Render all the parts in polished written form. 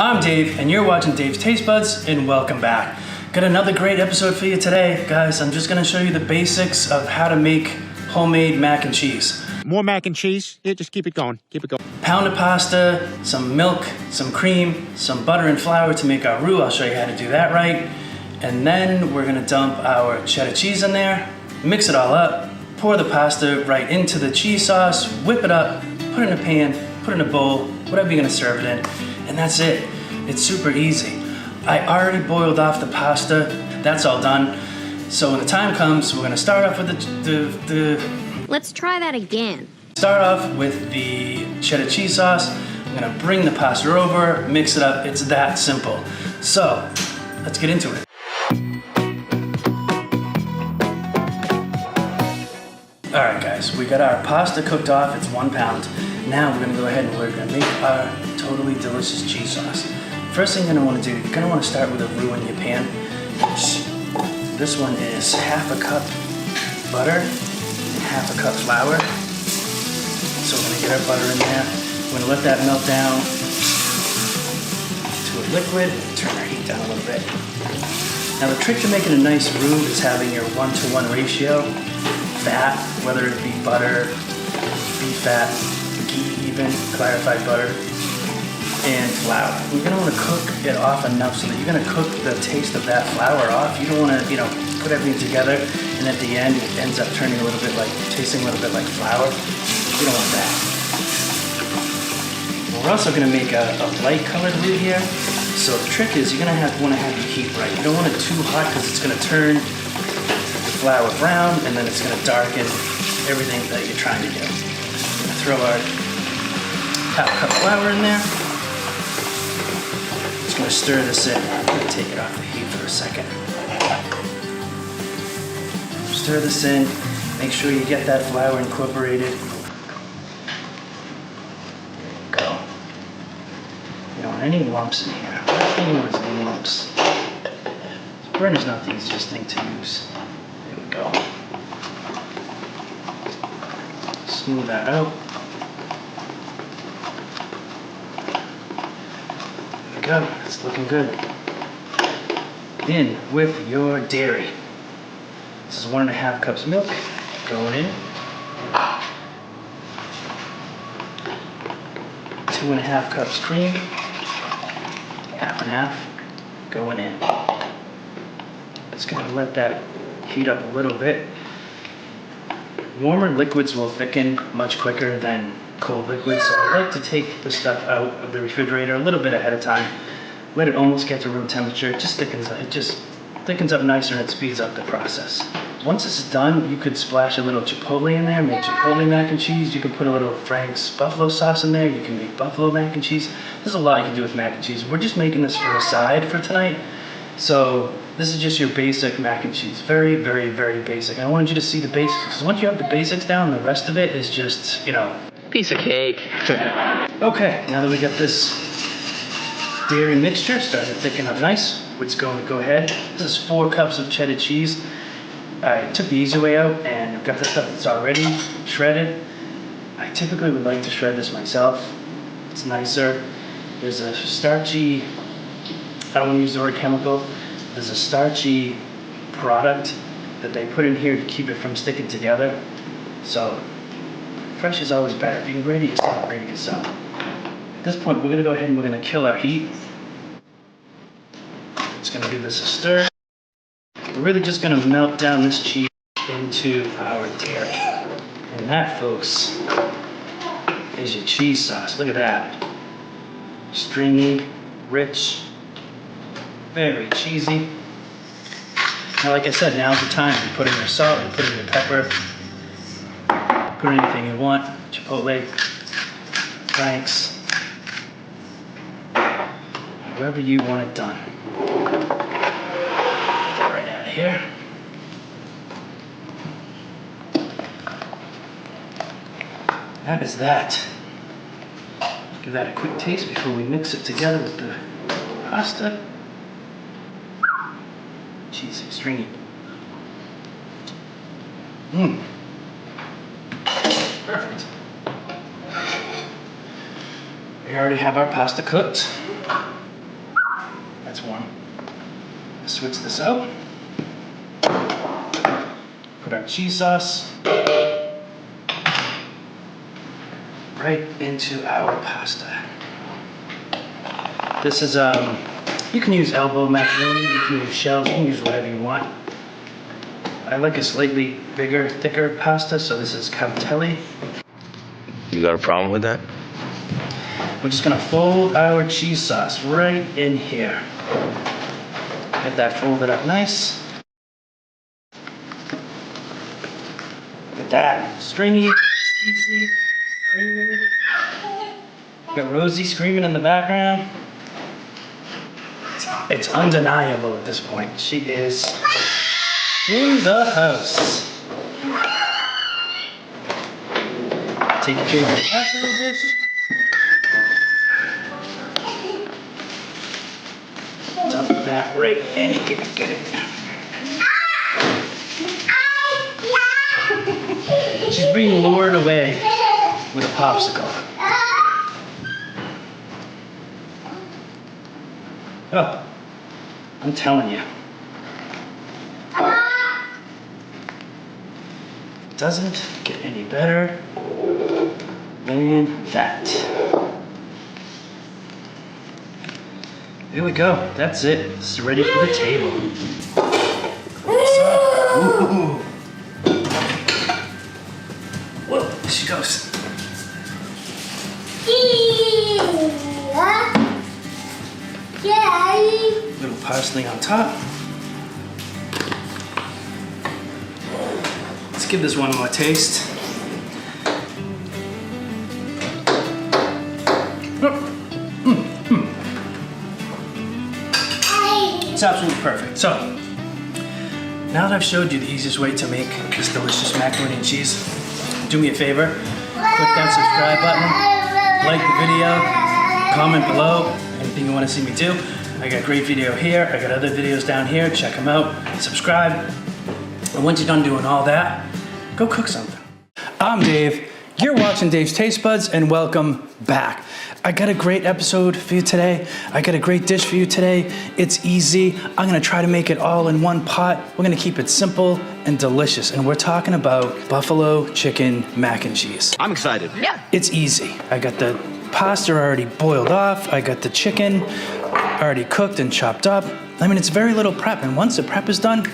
I'm Dave, and you're watching Dave's Taste Buds, and welcome back. Got another great episode for you today. Guys, I'm just gonna show you the basics of how to make homemade mac and cheese. More mac and cheese? Yeah, just keep it going, Pound of pasta, some milk, some cream, some butter and flour to make our roux. I'll show you how to do that right. And then we're gonna dump our cheddar cheese in there, mix it all up, pour the pasta right into the cheese sauce, whip it up, put it in a pan, put it in a bowl, whatever you're gonna serve it in, and that's it. It's super easy. I already boiled off the pasta. That's all done. So when the time comes, we're gonna start off with Let's try that again. Start off with the cheddar cheese sauce. I'm gonna bring the pasta over, mix it up. It's that simple. So let's get into it. All right, guys, we got our pasta cooked off. It's 1 pound. Now we're gonna go ahead and we're gonna make our totally delicious cheese sauce. First thing you're gonna wanna do, you're gonna wanna start with a roux in your pan. This one is half a cup butter and half a cup flour. So we're gonna get our butter in there. We're gonna let that melt down to a liquid. Turn our heat down a little bit. Now the trick to making a nice roux is having your 1-to-1 ratio. Fat, whether it be butter, beef fat, ghee even, clarified butter, and flour. You're gonna wanna cook it off enough so that you're gonna cook the taste of that flour off. You don't wanna, put everything together and at the end it ends up turning a little bit like, tasting a little bit like flour. You don't want that. We're also gonna make a light colored roux here. So the trick is you're gonna wanna have your heat right. You don't want it too hot because it's gonna turn the flour brown and then it's gonna darken everything that you're trying to do. We're gonna throw our half cup flour in there. Just gonna stir this in. I'm gonna take it off the heat for a second. Stir this in. Make sure you get that flour incorporated. There you go. You don't want any lumps in here. Anyone has any lumps. Burner's not the easiest thing to use. There we go. Smooth that out. There we go. It's looking good. In with your dairy. This is 1.5 cups milk going in. 2.5 cups cream. Half and half going in. Just gonna let that heat up a little bit. Warmer liquids will thicken much quicker than cold liquids, so I like to take the stuff out of the refrigerator a little bit ahead of time. Let it almost get to room temperature. It just thickens up nicer and it speeds up the process. Once this is done, you could splash a little chipotle in there, make chipotle mac and cheese. You can put a little Frank's buffalo sauce in there. You can make buffalo mac and cheese. There's a lot you can do with mac and cheese. We're just making this for a side for tonight. So this is just your basic mac and cheese. Very, very, very basic. I wanted you to see the basics. Because once you have the basics down, the rest of it is just, piece of cake. Okay, now that we got this dairy mixture starting to thicken up nice, let's go ahead. This is 4 cups of cheddar cheese. I took the easy way out and I've got the stuff that's already shredded. I typically would like to shred this myself. It's nicer. There's a starchy, I don't want to use the word chemical, there's a starchy product that they put in here to keep it from sticking together. So fresh is always better. If you can grate it yourself, grate it yourself. At this point, we're gonna go ahead and we're gonna kill our heat. Just gonna give this a stir. We're really just gonna melt down this cheese into our dairy. And that, folks, is your cheese sauce. Look at that. Stringy, rich, very cheesy. Now, like I said, now's the time. You put in your salt, you put in your pepper, put in anything you want. Chipotle, Frank's, however you want it done. Get right out of here. That is that. Give that a quick taste before we mix it together with the pasta. Cheesy, stringy. Perfect. We already have our pasta cooked. That's warm. Switch this out. Put our cheese sauce right into our pasta. This is, you can use elbow macaroni, you can use shells, you can use whatever you want. I like a slightly bigger, thicker pasta, so this is cavatelli. You got a problem with that? We're just gonna fold our cheese sauce right in here. Get that folded up nice. Look at that, stringy, easy. Got Rosie screaming in the background. It's undeniable at this point. She is in the house. Take your favorite casserole dish. Dump that right in here. Get it. She's being lured away with a popsicle. Oh, I'm telling you. It doesn't get any better than that. Here we go. That's it. It's ready for the table. Ooh. Whoa, there she goes. Little parsley on top. Let's give this one more taste. It's absolutely perfect. So, now that I've showed you the easiest way to make this delicious macaroni and cheese, do me a favor, click that subscribe button, like the video, comment below anything you want to see me do. I got a great video here, I got other videos down here, check them out, subscribe. And once you're done doing all that, go cook something. I'm Dave, you're watching Dave's Taste Buds, and welcome back. I got a great episode for you today. I got a great dish for you today. It's easy. I'm gonna try to make it all in one pot. We're gonna keep it simple and delicious. And we're talking about buffalo chicken mac and cheese. I'm excited. Yeah. It's easy. I got the pasta already boiled off. I got the chicken already cooked and chopped up. I mean, it's very little prep. And once the prep is done,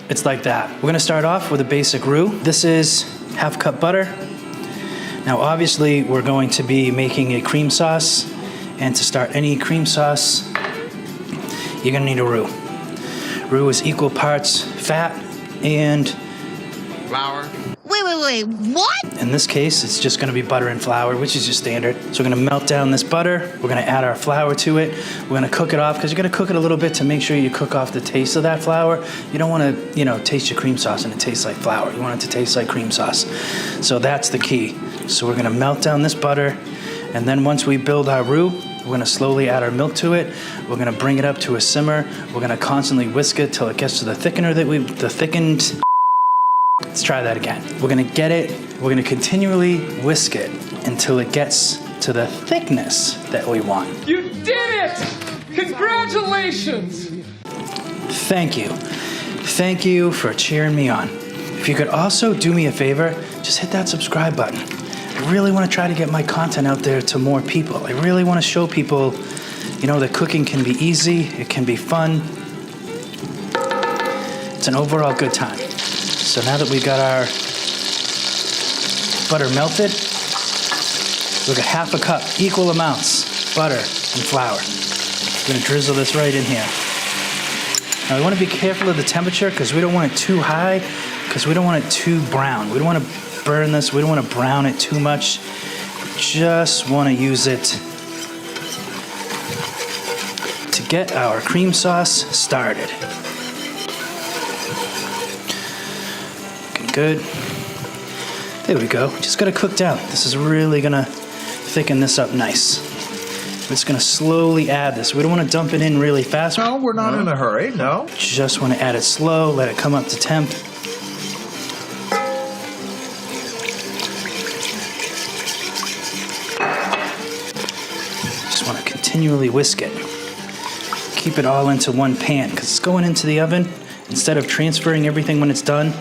it's like that. We're gonna start off with a basic roux. This is half cup butter. Now, obviously, we're going to be making a cream sauce, and to start any cream sauce, you're gonna need a roux. Roux is equal parts fat and Flour. Wait, what? in this case, it's just gonna be butter and flour, which is just standard. So we're gonna melt down this butter, we're gonna add our flour to it, we're gonna cook it off, because you're gonna cook it a little bit to make sure you cook off the taste of that flour. You don't wanna, taste your cream sauce and it tastes like flour. You want it to taste like cream sauce. So that's the key. So we're gonna melt down this butter, and then once we build our roux, we're gonna slowly add our milk to it. We're gonna bring it up to a simmer. We're gonna constantly whisk it till it gets to the thickened. Let's try that again. We're gonna get it, we're gonna continually whisk it until it gets to the thickness that we want. You did it! Congratulations! Thank you. Thank you for cheering me on. If you could also do me a favor, just hit that subscribe button. I really wanna try to get my content out there to more people. I really wanna show people, that cooking can be easy, it can be fun. It's an overall good time. So now that we got our butter melted, we've got half a cup, equal amounts, butter and flour. We're gonna drizzle this right in here. Now we wanna be careful of the temperature because we don't want it too high, because we don't want it too brown. We don't wanna burn this, we don't wanna brown it too much. We just wanna use it to get our cream sauce started. Good. There we go. Just gotta cook down. This is really gonna thicken this up nice. We're just gonna slowly add this. We don't wanna dump it in really fast. No, we're not in a hurry, no. Just wanna add it slow, let it come up to temp. Just wanna continually whisk it. keep it all into one pan because it's going into the oven. Instead of transferring everything when it's done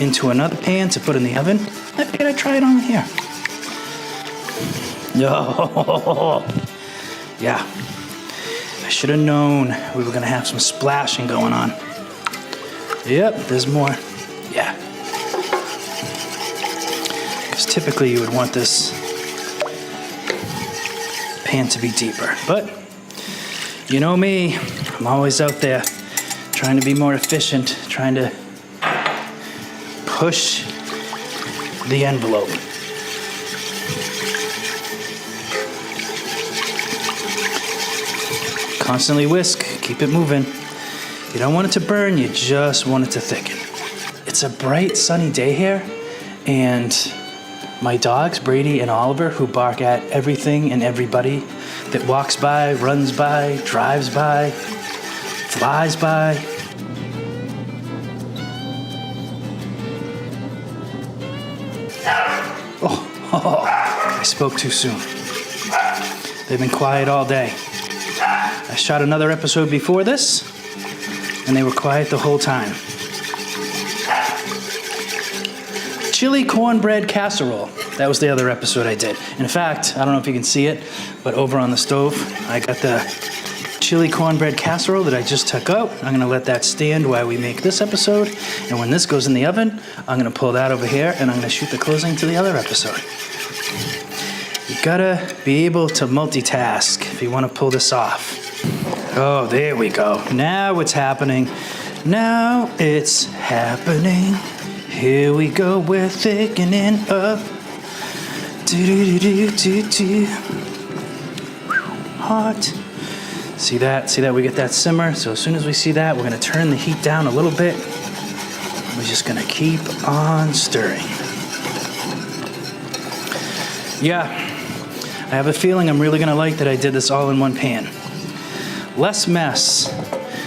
into another pan to put in the oven, I figured I'd try it on here. No. Yeah. I should have known we were going to have some splashing going on. Yep, there's more. Yeah. Because typically you would want this pan to be deeper. But you know me, I'm always out there trying to be more efficient, trying to push the envelope. Constantly whisk, keep it moving. You don't want it to burn, you just want it to thicken. It's a bright, sunny day here, and my dogs, Brady and Oliver, who bark at everything and everybody that walks by, runs by, drives by, flies by. Oh, I spoke too soon. They've been quiet all day. I shot another episode before this, and they were quiet the whole time. Chili cornbread casserole. That was the other episode I did. In fact, I don't know if you can see it, but over on the stove, I got the chili cornbread casserole that I just took out. I'm gonna let that stand while we make this episode. And when this goes in the oven, I'm gonna pull that over here and I'm gonna shoot the closing to the other episode. You gotta be able to multitask if you wanna pull this off. Oh, there we go. Now it's happening. Now it's happening. Here we go, we're thickening up. Do-do-do-do-do-do. Hot. See that? See that? We get that simmer. So as soon as we see that, we're gonna turn the heat down a little bit. We're just gonna keep on stirring. Yeah, I have a feeling I'm really gonna like that I did this all in one pan. Less mess.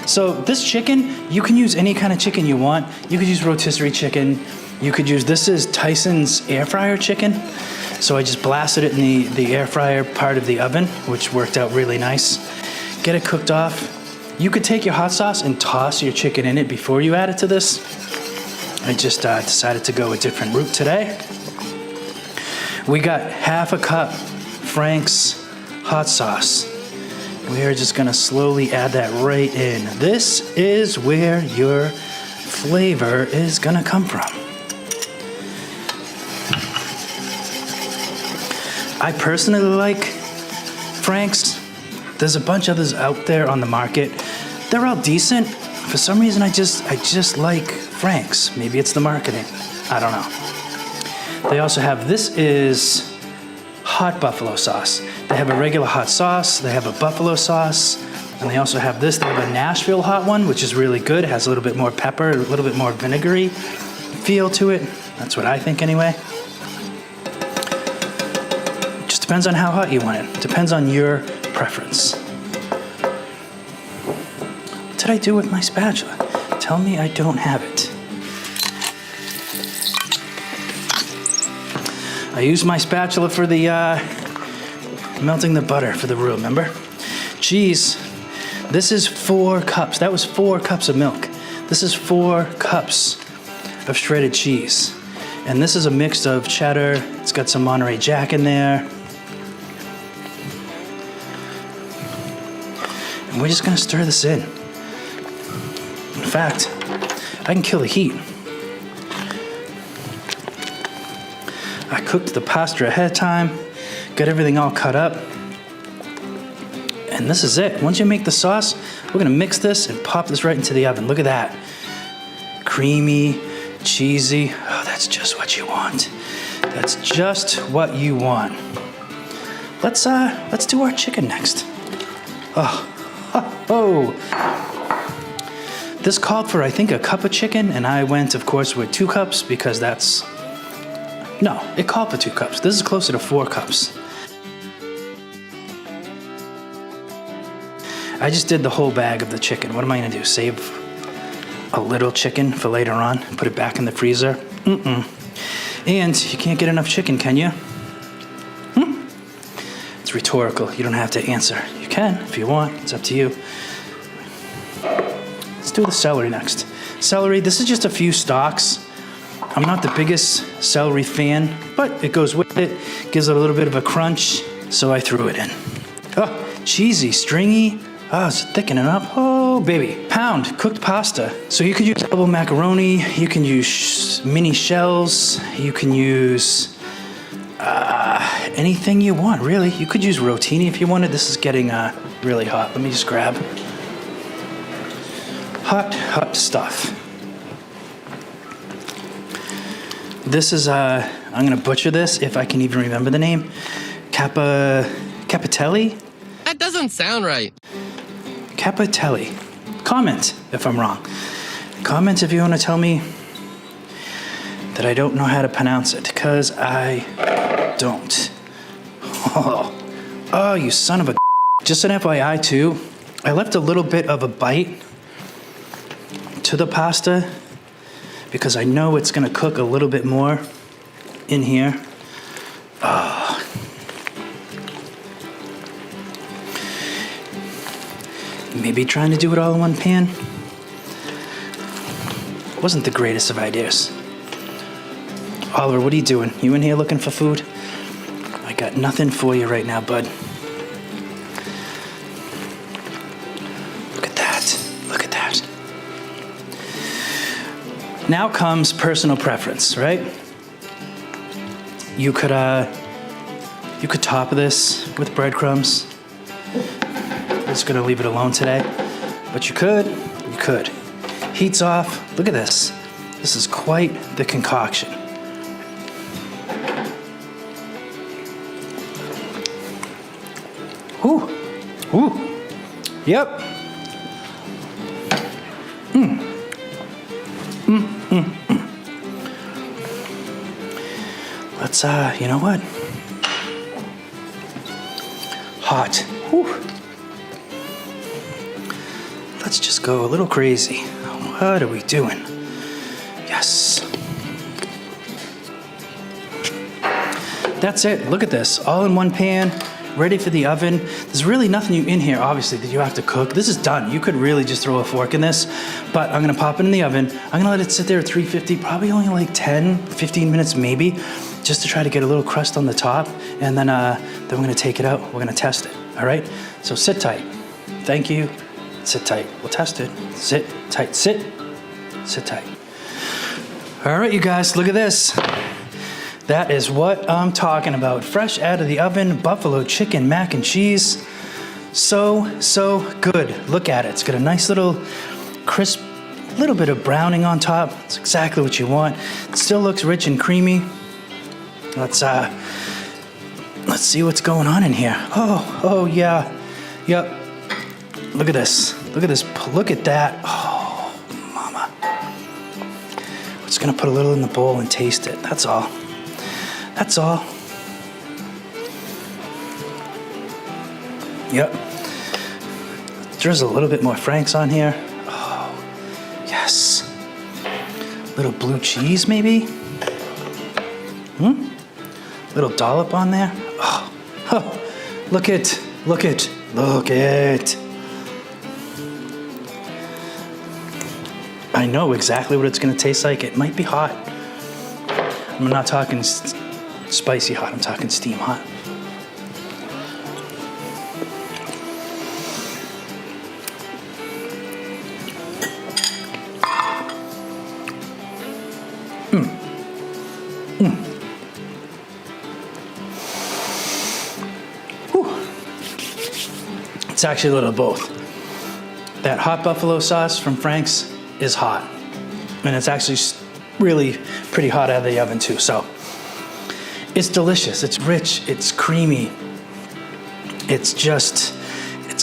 So this chicken, you can use any kind of chicken you want. You could use rotisserie chicken. You could use, this is Tyson's air fryer chicken. So I just blasted it in the air fryer part of the oven, which worked out really nice. Get it cooked off. You could take your hot sauce and toss your chicken in it before you add it to this. I just decided to go a different route today. We got half a cup Frank's hot sauce. We are just gonna slowly add that right in. This is where your flavor is gonna come from. I personally like Frank's. There's a bunch of others out there on the market. They're all decent. For some reason, I just like Frank's. Maybe it's the marketing. I don't know. They also have, this is hot buffalo sauce. They have a regular hot sauce, they have a buffalo sauce, and they also have this. They have a Nashville hot one, which is really good. It has a little bit more pepper, a little bit more vinegary feel to it. That's what I think anyway. Just depends on how hot you want it. Depends on your preference. What did I do with my spatula? Tell me I don't have it. I used my spatula for the melting the butter for the roux, remember? Cheese. This is 4 cups. That was 4 cups of milk. This is 4 cups of shredded cheese. And this is a mix of cheddar. It's got some Monterey Jack in there. And we're just gonna stir this in. In fact, I can kill the heat. I cooked the pasta ahead of time, got everything all cut up, and this is it. Once you make the sauce, we're gonna mix this and pop this right into the oven. Look at that. Creamy, cheesy. Oh, that's just what you want. That's just what you want. Let's do our chicken next. Oh. This called for, I think, a cup of chicken, and I went, of course, with 2 cups because that's, no, it called for 2 cups. This is closer to 4 cups. I just did the whole bag of the chicken. What am I gonna do? Save a little chicken for later on? Put it back in the freezer? And you can't get enough chicken, can you? It's rhetorical. You don't have to answer. You can if you want. It's up to you. Let's do the celery next. Celery, this is just a few stalks. I'm not the biggest celery fan, but it goes with it. Gives it a little bit of a crunch, so I threw it in. Oh, cheesy, stringy. Oh, it's thickening up. Oh, baby. Pound cooked pasta. So you could use double macaroni. You can use mini shells. You can use anything you want, really. You could use rotini if you wanted. This is getting really hot. Let me just grab. Hot stuff. This is, I'm gonna butcher this if I can even remember the name. Capitelli? That doesn't sound right. Capitelli. Comment if I'm wrong. Comment if you want to tell me that I don't know how to pronounce it, because I don't. Oh, you son of a... Just an FYI too, I left a little bit of a bite to the pasta because I know it's gonna cook a little bit more in here. Maybe trying to do it all in one pan wasn't the greatest of ideas. Oliver, what are you doing? You in here looking for food? I got nothing for you right now, bud. Look at that. Look at that. Now comes personal preference, right? You could top this with breadcrumbs. I'm just gonna leave it alone today. But you could. Heat's off. Look at this. This is quite the concoction. Ooh. Yep. Let's, you know what? Hot. Whew. Let's just go a little crazy. What are we doing? Yes. That's it. Look at this. All in one pan, ready for the oven. There's really nothing in here, obviously, that you have to cook. This is done. You could really just throw a fork in this, but I'm gonna pop it in the oven. I'm gonna let it sit there at 350, probably only like 10, 15 minutes maybe, just to try to get a little crust on the top, and then we're gonna take it out. We're gonna test it, all right? So sit tight. Thank you. Sit tight. We'll test it. Sit tight. Sit tight. All right, you guys, look at this. That is what I'm talking about. Fresh out of the oven, buffalo chicken mac and cheese. So good. Look at it. It's got a nice little crisp, little bit of browning on top. It's exactly what you want. It still looks rich and creamy. Let's see what's going on in here. Oh yeah. Yep. Look at this. Look at this. Look at that. Oh, mama. We're just gonna put a little in the bowl and taste it. That's all. That's all. Yep. Drizzle a little bit more Frank's on here. Oh, yes. Little blue cheese, maybe? Little dollop on there. Oh, look it. I know exactly what it's gonna taste like. It might be hot. I'm not talking spicy hot, I'm talking steam hot. It's actually a little of both. That hot buffalo sauce from Frank's is hot, and it's actually really pretty hot out of the oven too. So it's delicious, it's rich, it's creamy. It's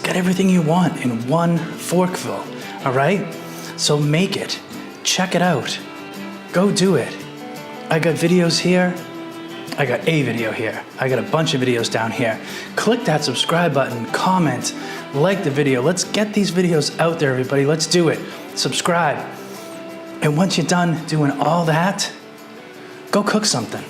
got everything you want in one forkful, all right? So make it, check it out, go do it. I got videos here, I got a video here, I got a bunch of videos down here. Click that subscribe button, comment, like the video. Let's get these videos out there, everybody. Let's do it. Subscribe. And once you're done doing all that, go cook something.